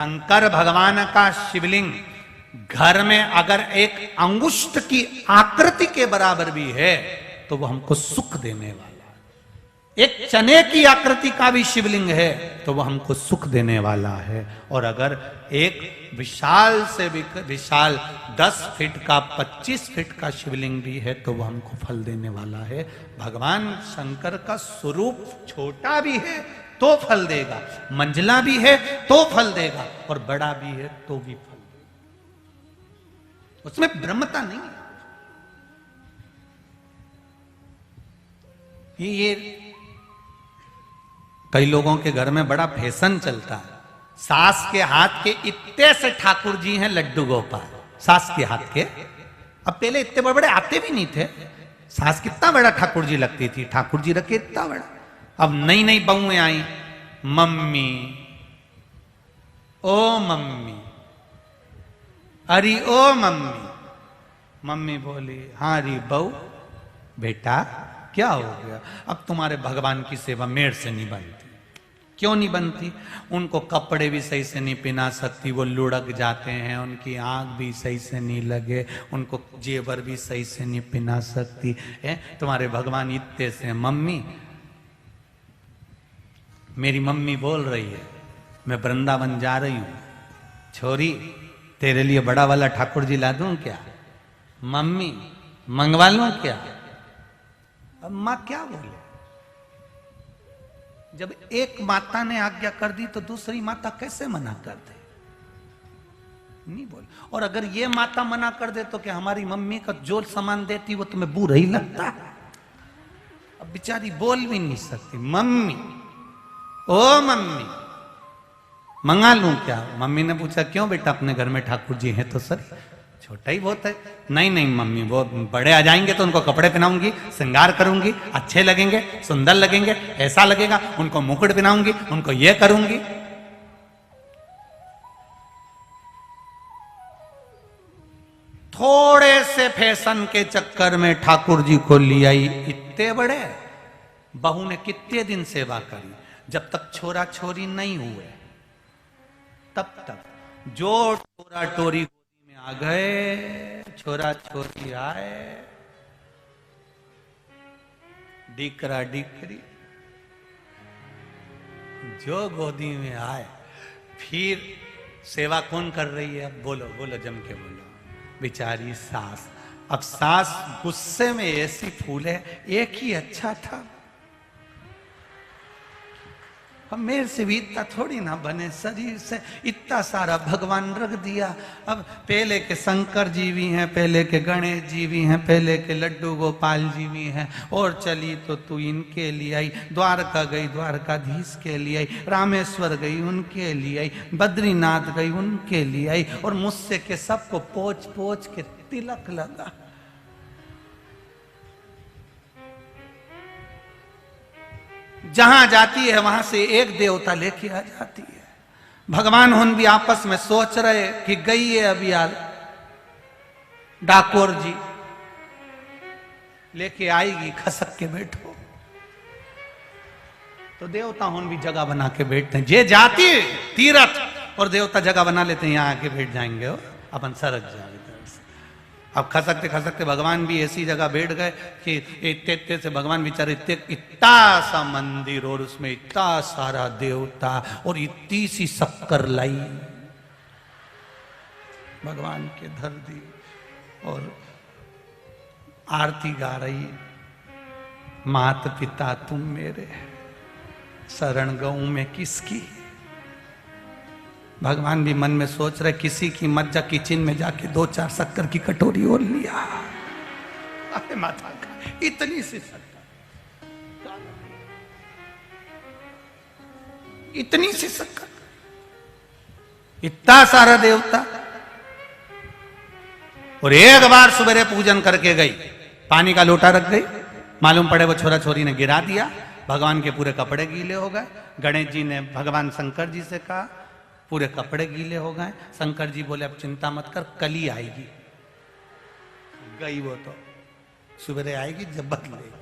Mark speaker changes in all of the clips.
Speaker 1: शंकर भगवान का शिवलिंग घर में अगर एक अंगुष्ठ की आकृति के बराबर भी है तो वो हमको सुख देने वाला है। एक चने की आकृति का भी शिवलिंग है तो वो हमको सुख देने वाला है। और अगर एक विशाल से विशाल 10 फीट का 25 फीट का शिवलिंग भी है तो वो हमको फल देने वाला है। भगवान शंकर का स्वरूप छोटा भी है तो फल देगा, मंझला भी है तो फल देगा, और बड़ा भी है तो भी फल देगा। उसमें ब्रह्मता नहीं है। ये कई लोगों के घर में बड़ा फैशन चलता है। सास के हाथ के इतने से ठाकुर जी हैं लड्डू गोपाल, सास के हाथ के। अब पहले इतने बड़े बड़े आते भी नहीं थे। सास कितना बड़ा ठाकुर जी लगती थी, ठाकुर जी रखे इतना बड़ा। अब नई नई बहुएं आई, मम्मी, ओ मम्मी, अरे ओ मम्मी। मम्मी बोली, हाँ री बहू, बेटा क्या हो गया? अब तुम्हारे भगवान की सेवा मेरे से नहीं बनती। क्यों नहीं बनती? उनको कपड़े भी सही से नहीं पहना सकती, वो लुढ़क जाते हैं, उनकी आंख भी सही से नहीं लगे, उनको जेवर भी सही से नहीं पहना सकती है। तुम्हारे भगवान इतने से। मम्मी, मेरी मम्मी बोल रही है मैं वृंदावन जा रही हूं, छोरी तेरे लिए बड़ा वाला ठाकुर जी ला दूं क्या? मम्मी, मंगवा लूं क्या? अब मां क्या बोले? जब एक माता ने आज्ञा कर दी तो दूसरी माता कैसे मना कर दे? नहीं बोल। और अगर ये माता मना कर दे तो क्या हमारी मम्मी का जो सामान देती वो तुम्हें बुरा ही लगता है? अब बेचारी बोल भी नहीं सकती। मम्मी, ओ मम्मी, मंगा लूं क्या? मम्मी ने पूछा, क्यों बेटा, अपने घर में ठाकुर जी हैं तो सर, छोटा ही बहुत है। नहीं नहीं मम्मी, वो बड़े आ जाएंगे तो उनको कपड़े पहनाऊंगी, श्रृंगार करूंगी, अच्छे लगेंगे, सुंदर लगेंगे, ऐसा लगेगा, उनको मुकुट पहनाऊंगी, उनको ये करूंगी। थोड़े से फैशन के चक्कर में ठाकुर जी को लिया ही इतने बड़े। बहू ने कितने दिन सेवा करी? जब तक छोरा छोरी नहीं हुए तब तक। जो छोरा टोरी गोदी में आ गए, छोरा छोरी आए, डिकरा डिकरी जो गोदी में आए, फिर सेवा कौन कर रही है? अब बोलो बोलो, जम के बोलो। बेचारी सास। अब सास गुस्से में ऐसी फूले, एक ही अच्छा था, अब मेरे से भी इतना थोड़ी ना बने, शरीर से इतना सारा भगवान रख दिया। अब पहले के शंकर जी भी हैं, पहले के गणेश जी भी हैं, पहले के लड्डू गोपाल जी भी हैं, और चली तो तू इनके लिए आई, द्वारका गई द्वारकाधीश के लिए आई, रामेश्वर गई उनके लिए आई, बद्रीनाथ गई उनके लिए आई, और मुझसे के सबको पोछ पोछ के तिलक लगा। जहां जाती है वहां से एक देवता लेके आ जाती है। भगवान उन भी आपस में सोच रहे कि गई है अभी यार डाकोर जी, लेके आएगी, खसक के बैठो। तो देवता उन भी जगह बना के बैठते हैं। जे जाती तीरथ और देवता जगह बना लेते हैं, यहां आके बैठ जाएंगे, हो अपन सरक जाएंगे। अब खसकते खसकते भगवान भी ऐसी जगह बैठ गए कि इतने से भगवान बेचारे इतना सा मंदिर और उसमें इतना सारा देवता और इतनी सी शक्कर लाई भगवान के धर दी, और आरती गा रही, मात पिता तुम मेरे, शरण गऊं मैं किसकी। भगवान भी मन में सोच रहे, किसी की मत जा, किचन में जाके 2-4 शक्कर की कटोरी और लिया। अरे माता का इतनी सी शक्कर, इतनी सी शक्कर, इतना सारा देवता। और एक बार सुबह पूजन करके गई, पानी का लोटा रख गई, मालूम पड़े वो छोरा छोरी ने गिरा दिया, भगवान के पूरे कपड़े गीले हो गए। गणेश जी ने भगवान शंकर जी से कहा, पूरे कपड़े गीले हो गए। शंकर जी बोले, अब चिंता मत कर, कल ही आएगी। गई वो तो, सुबह आएगी जब बदलेगी।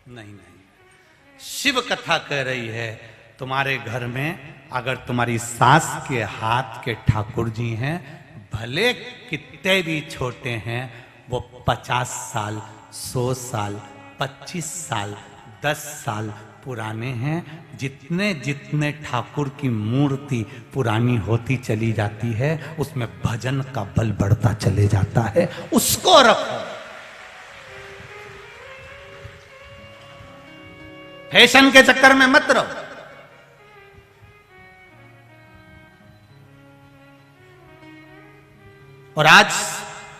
Speaker 1: नहीं नहीं, शिव कथा कह रही है तुम्हारे घर में अगर तुम्हारी सास के हाथ के ठाकुर जी हैं, भले कितने भी छोटे हैं, वो 50 साल, 100 साल, 25 साल, 10 साल पुराने हैं, जितने जितने ठाकुर की मूर्ति पुरानी होती चली जाती है, उसमें भजन का बल बढ़ता चले जाता है। उसको रखो, फैशन के चक्कर में मत रहो। और आज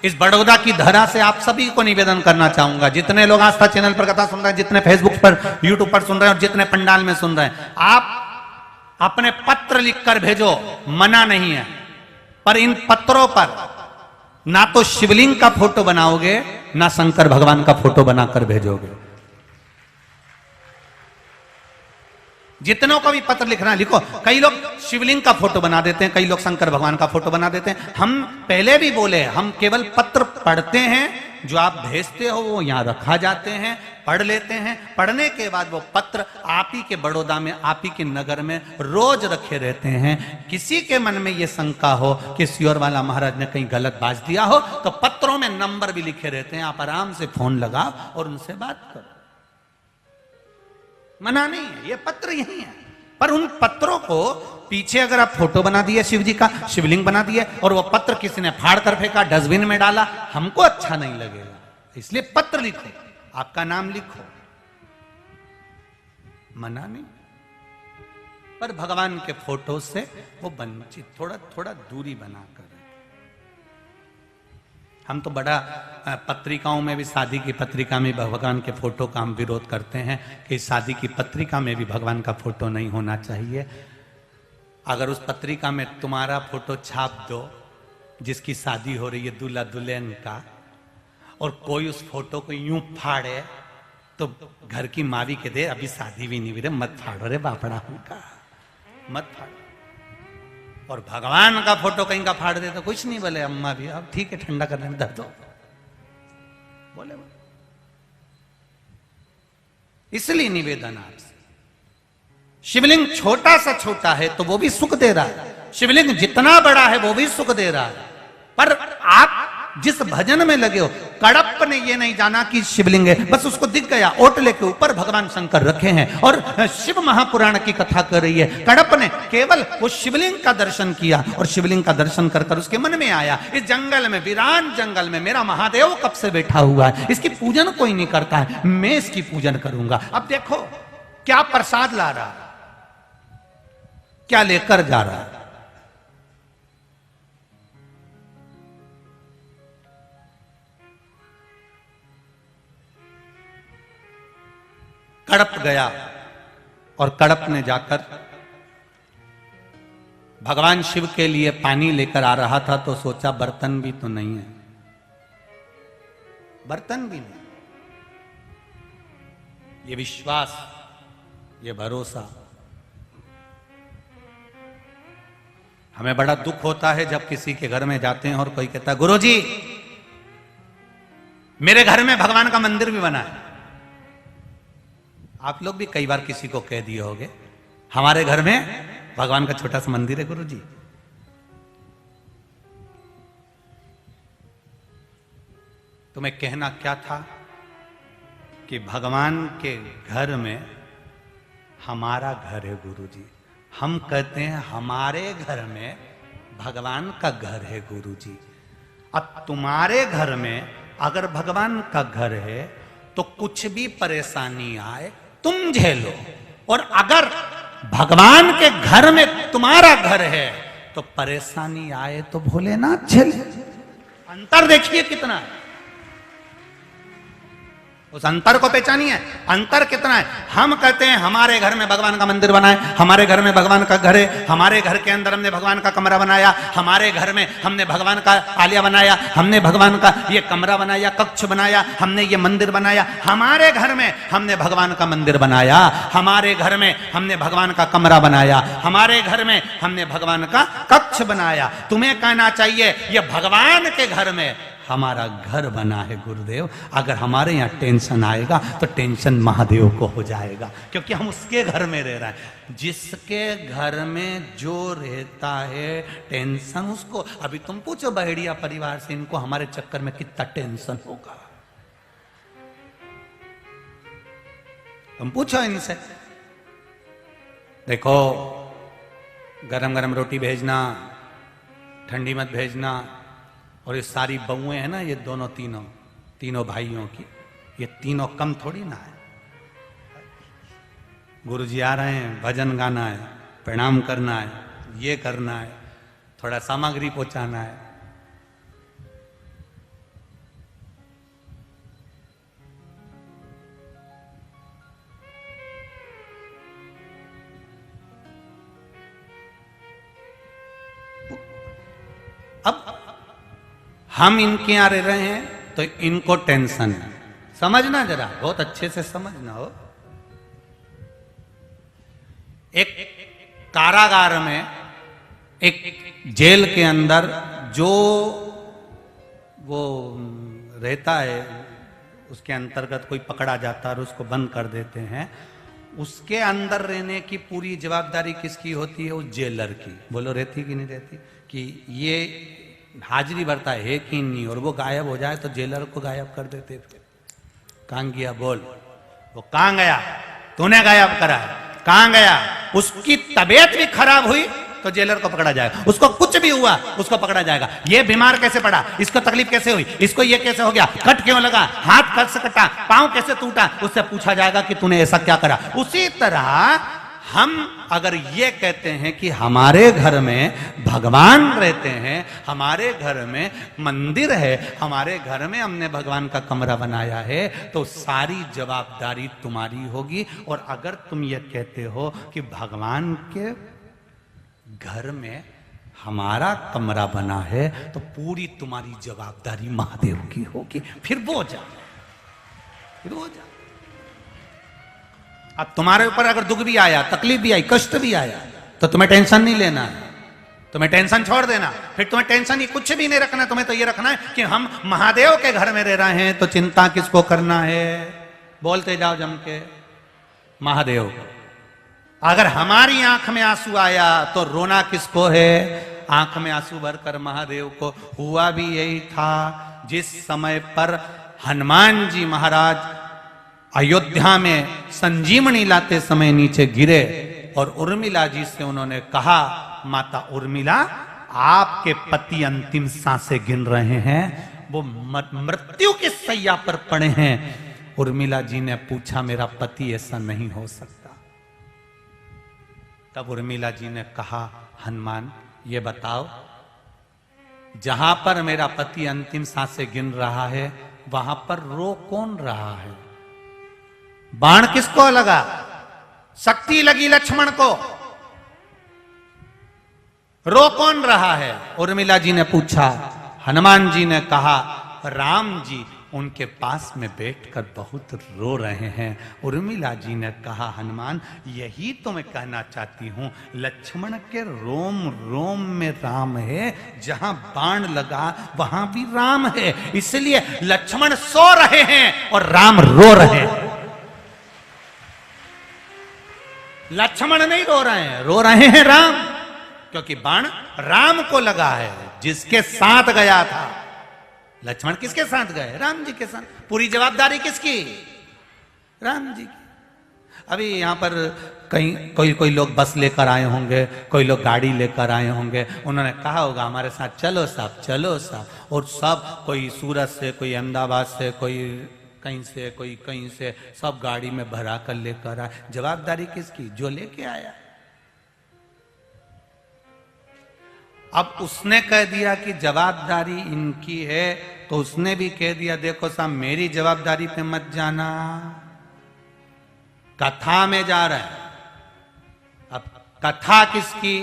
Speaker 1: इस बड़ौदा की धरा से आप सभी को निवेदन करना चाहूंगा, जितने लोग आस्था चैनल पर कथा सुन रहे हैं, जितने फेसबुक पर, यूट्यूब पर सुन रहे हैं और जितने पंडाल में सुन रहे हैं, आप अपने पत्र लिखकर भेजो, मना नहीं है, पर इन पत्रों पर ना तो शिवलिंग का फोटो बनाओगे, ना शंकर भगवान का फोटो बनाकर भेजोगे। जितनों को भी पत्र लिखना है लिखो। कई लोग शिवलिंग का फोटो बना देते हैं, कई लोग शंकर भगवान का फोटो बना देते हैं। हम पहले भी बोले, हम केवल पत्र पढ़ते हैं, जो आप भेजते हो वो यहां रखा जाते हैं, पढ़ लेते हैं। पढ़ने के बाद वो पत्र आप ही के बड़ौदा में, आप ही के नगर में रोज रखे रहते हैं। किसी के मन में ये शंका हो कि सियोर वाला महाराज ने कहीं गलत बाज दिया हो, तो पत्रों में नंबर भी लिखे रहते हैं, आप आराम से फोन लगाओ और उनसे बात करो। मना नहीं है, ये पत्र यही है। पर उन पत्रों को पीछे अगर आप फोटो बना दिए शिव जी का, शिवलिंग बना दिए, और वो पत्र किसी ने फाड़ कर फेंका, डस्टबिन में डाला, हमको अच्छा नहीं लगेगा। इसलिए पत्र लिखो, आपका नाम लिखो, मना नहीं। पर भगवान के फोटो से वो वंचित, थोड़ा थोड़ा दूरी बनाकर। हम तो बड़ा पत्रिकाओं में भी, शादी की पत्रिका में भगवान के फोटो का हम विरोध करते हैं कि शादी की पत्रिका में भी भगवान का फोटो नहीं होना चाहिए। अगर उस पत्रिका में तुम्हारा फोटो छाप दो, जिसकी शादी हो रही है दूल्हा दुल्हन का, और कोई उस फोटो को यूं फाड़े, तो घर की मावी के दे अभी शादी भी नहीं हुई रे, मत फाड़ो रे बापड़ा उनका, मत फाड़ो। और भगवान का फोटो कहीं का फाड़ दे तो कुछ नहीं बोले अम्मा भी, अब ठीक है ठंडा करने में दर्द हो बोले। इसलिए निवेदन आपसे, शिवलिंग छोटा सा छोटा है तो वो भी सुख दे रहा है, शिवलिंग जितना बड़ा है वो भी सुख दे रहा है। पर आप जिस भजन में लगे हो, कड़प ने ये नहीं जाना कि शिवलिंग है, बस उसको दिख गया ओटले के ऊपर भगवान शंकर रखे हैं और शिव महापुराण की कथा कर रही है। कड़प ने केवल वो शिवलिंग का दर्शन किया, और शिवलिंग का दर्शन कर कर उसके मन में आया, इस जंगल में, वीरान जंगल में मेरा महादेव कब से बैठा हुआ है, इसकी पूजन कोई नहीं करता है, मैं इसकी पूजन करूंगा। अब देखो क्या प्रसाद ला रहा, क्या लेकर जा रहा है। कड़प गया और कड़प ने जाकर भगवान शिव के लिए पानी लेकर आ रहा था, तो सोचा बर्तन भी तो नहीं है, बर्तन भी नहीं। ये विश्वास, ये भरोसा, हमें बड़ा दुख होता है जब किसी के घर में जाते हैं और कोई कहता है गुरुजी मेरे घर में भगवान का मंदिर भी बना है। आप लोग भी कई बार किसी को कह दिए होंगे हमारे घर में भगवान का छोटा सा मंदिर है गुरुजी। तुम्हें कहना क्या था कि भगवान के घर में हमारा घर है गुरुजी। हम कहते हैं हमारे घर में भगवान का घर है गुरुजी। अब तुम्हारे घर में अगर भगवान का घर है तो कुछ भी परेशानी आए तुम झेलो, और अगर भगवान के घर में तुम्हारा घर है तो परेशानी आए तो भोलेनाथ झेले। अंतर देखिए कितना है, उस अंतर को पहचानिए। अंतर कितना है। हम कहते हैं हमारे घर में भगवान का मंदिर बनाए, हमारे घर में भगवान का घर है, हमारे घर के अंदर हमने भगवान का कमरा बनाया, हमारे घर में हमने भगवान का आलिया बनाया, हमने भगवान का ये कमरा बनाया, कक्ष बनाया, हमने ये मंदिर बनाया, हमारे घर में हमने भगवान का मंदिर बनाया, हमारे घर में हमने भगवान का कमरा बनाया, हमारे घर में हमने भगवान का कक्ष बनाया। तुम्हें कहना चाहिए ये भगवान के घर में हमारा घर बना है गुरुदेव, अगर हमारे यहाँ टेंशन आएगा तो टेंशन महादेव को हो जाएगा, क्योंकि हम उसके घर में रह रहे हैं। जिसके घर में जो रहता है टेंशन उसको। अभी तुम पूछो बहेड़िया परिवार से, इनको हमारे चक्कर में कितना टेंशन होगा, तुम पूछो इनसे। देखो, गरम गरम रोटी भेजना, ठंडी मत भेजना। और ये सारी बहुएं हैं ना, ये दोनों तीनों भाइयों की, ये तीनों कम थोड़ी ना है। गुरुजी आ रहे हैं, भजन गाना है, प्रणाम करना है, ये करना है, थोड़ा सामग्री पहुंचाना है। अब हम इनके यहां रह रहे हैं तो इनको टेंशन है। समझना जरा, बहुत अच्छे से समझना हो। एक कारागार में, एक जेल के अंदर जो वो रहता है, उसके अंतर्गत कोई पकड़ा जाता है और उसको बंद कर देते हैं, उसके अंदर रहने की पूरी जवाबदारी किसकी होती है? उस जेलर की। बोलो, रहती कि नहीं रहती? कि ये हाजिरी भरता है कि नहीं, और वो गायब हो जाए तो जेलर को गायब कर देते। कहां गया बोल? वो कहां गया? तूने गायब करा। कहां गया? उसकी तबीयत भी खराब हुई तो जेलर को पकड़ा जाएगा। उसको कुछ भी हुआ उसको पकड़ा जाएगा। ये बीमार कैसे पड़ा, इसको तकलीफ कैसे हुई, इसको ये कैसे हो गया, कट क्यों लगा, हाथ कैसे कटा, पांव कैसे टूटा, उससे पूछा जाएगा कि तूने ऐसा क्या करा। उसी तरह हम अगर ये कहते हैं कि हमारे घर में भगवान रहते हैं, हमारे घर में मंदिर है, हमारे घर में हमने भगवान का कमरा बनाया है, तो सारी जवाबदारी तुम्हारी होगी। और अगर तुम ये कहते हो कि भगवान के घर में हमारा कमरा बना है, तो पूरी तुम्हारी जवाबदारी महादेव की होगी। फिर वो जा। अब तुम्हारे ऊपर अगर दुख भी आया, तकलीफ भी आई, कष्ट भी आया, तो तुम्हें टेंशन नहीं लेना है, तुम्हें टेंशन छोड़ देना। फिर तुम्हें टेंशन ही कुछ भी नहीं रखना है। तुम्हें तो ये रखना है कि हम महादेव के घर में रह रहे हैं, तो चिंता किसको करना है? बोलते जाओ जम के, महादेव। अगर हमारी आंख में आंसू आया तो रोना किसको है? आंख में आंसू भरकर महादेव को। हुआ भी यही था जिस समय पर हनुमान जी महाराज अयोध्या में संजीवनी लाते समय नीचे गिरे और उर्मिला जी से उन्होंने कहा, माता उर्मिला, आपके पति अंतिम सांसें गिन रहे हैं, वो मृत्यु की सैया पर पड़े हैं। उर्मिला जी ने पूछा, मेरा पति ऐसा नहीं हो सकता। तब उर्मिला जी ने कहा, हनुमान ये बताओ, जहां पर मेरा पति अंतिम सांसें गिन रहा है वहां पर रो कौन रहा है? बाण किसको लगा? शक्ति लगी लक्ष्मण को, रो कौन रहा है? उर्मिला जी ने पूछा। हनुमान जी ने कहा, राम जी उनके पास में बैठकर बहुत रो रहे हैं। उर्मिला जी ने कहा, हनुमान यही तो मैं कहना चाहती हूं, लक्ष्मण के रोम रोम में राम है, जहां बाण लगा वहां भी राम है। इसलिए लक्ष्मण सो रहे हैं और राम रो रहे हैं। लक्ष्मण नहीं रो रहे हैं, रो रहे हैं राम, क्योंकि बाण राम को लगा है, जिसके साथ गया था। लक्ष्मण किसके साथ गए? राम जी के साथ। पूरी जवाबदारी किसकी? राम जी की। अभी यहां पर कहीं कोई लोग बस लेकर आए होंगे, कोई लोग गाड़ी लेकर आए होंगे, उन्होंने कहा होगा हमारे साथ चलो साहब, चलो साहब, और सब कोई सूरत से, कोई अहमदाबाद से, कोई कहीं से, कोई कहीं से, सब गाड़ी में भरा कर लेकर आए। जवाबदारी किसकी? जो लेके आया। अब उसने कह दिया कि जवाबदारी इनकी है, तो उसने भी कह दिया, देखो साहब मेरी जवाबदारी पे मत जाना, कथा में जा रहा है। अब कथा किसकी?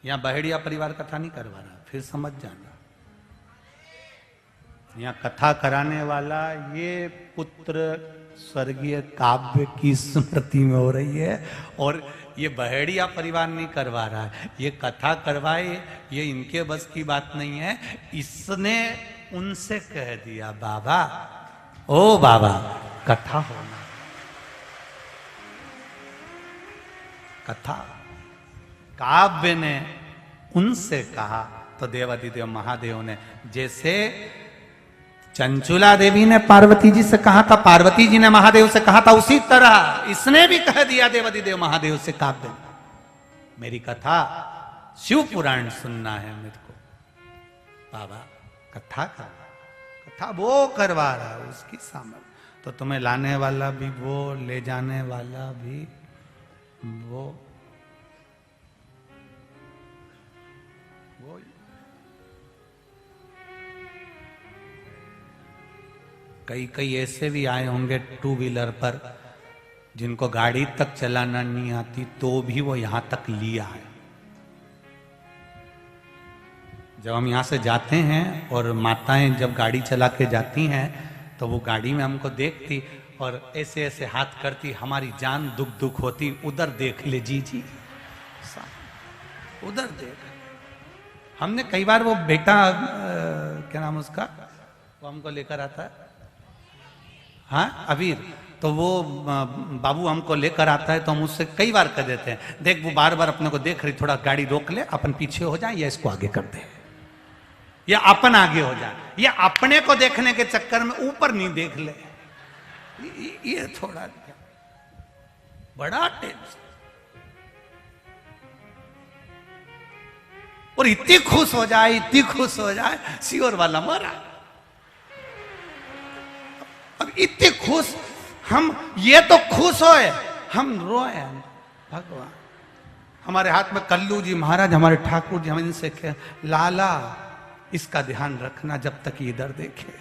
Speaker 1: यहां बहेड़िया परिवार कथा नहीं करवा रहा, फिर समझ जाना। यहां कथा कराने वाला ये पुत्र स्वर्गीय काव्य की स्मृति में हो रही है, और ये बहेड़िया परिवार नहीं करवा रहा है, ये कथा करवाए, ये इनके बस की बात नहीं है। इसने उनसे कह दिया, बाबा, ओ बाबा, कथा होना, कथा। काव्य ने उनसे कहा तो देवाधिदेव महादेव ने, जैसे चंचुला देवी ने पार्वती जी से कहा था, पार्वती जी ने महादेव से कहा था, उसी तरह इसने भी कह दिया देवाधिदेव महादेव से, काव्य, मेरी कथा शिव पुराण सुनना है मुझको। बाबा कथा का, कथा वो करवा रहा है, उसकी सामर्थ्य। तो तुम्हें लाने वाला भी वो, ले जाने वाला भी वो। कई कई ऐसे भी आए होंगे टू व्हीलर पर जिनको गाड़ी तक चलाना नहीं आती, तो भी वो यहां तक लिया है। जब हम यहां से जाते हैं और माताएं जब गाड़ी चला के जाती हैं तो वो गाड़ी में हमको देखती और ऐसे ऐसे हाथ करती, हमारी जान दुख दुख होती, उधर देख ले जी, उधर देख। हमने कई बार वो बेटा, क्या नाम उसका, वो हमको लेकर आता है, हाँ अबीर, तो वो बाबू हमको लेकर आता है तो हम उससे कई बार कह देते हैं, देख वो बार बार अपने को देख रही, थोड़ा गाड़ी रोक ले, अपन पीछे हो जाए या इसको आगे कर दे, या अपन आगे हो जाए, या अपने को देखने के चक्कर में ऊपर नहीं देख ले, ये थोड़ा बड़ा टेंशन। और इतनी खुश हो जाए, इतनी खुश हो जाए, सियोर वाला मरा। अब इतने खुश हम, ये तो खुश होए, हम रोए। भगवान, हमारे हाथ में कल्लू जी महाराज, हमारे ठाकुर जी, हम इनसे कह, लाला इसका ध्यान रखना जब तक इधर देखे,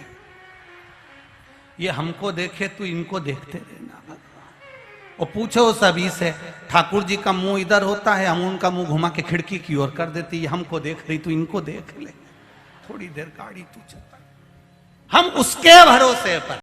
Speaker 1: ये हमको देखे तो इनको देखते रहना। भगवान, और पूछो सभी से, ठाकुर जी का मुंह इधर होता है, हम उनका मुंह घुमा के खिड़की की ओर कर देती, हमको देख रही तो इनको देख ले, थोड़ी देर गाड़ी तू चला, हम उसके भरोसे पर।